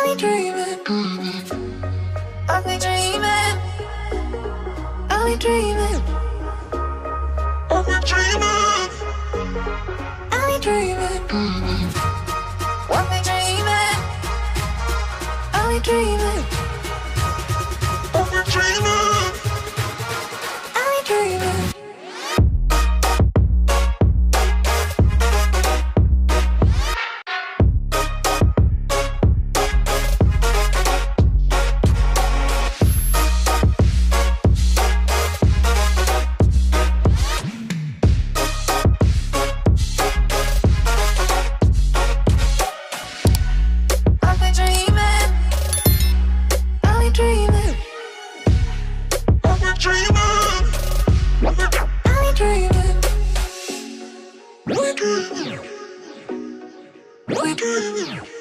be dreaming. I'll be dreaming. I'll be dreaming. I'll be dreaming. I'll be dreaming. I'll be dreaming. I'll be dreaming. I'll be dreaming. I'll be dreaming. We're dreaming.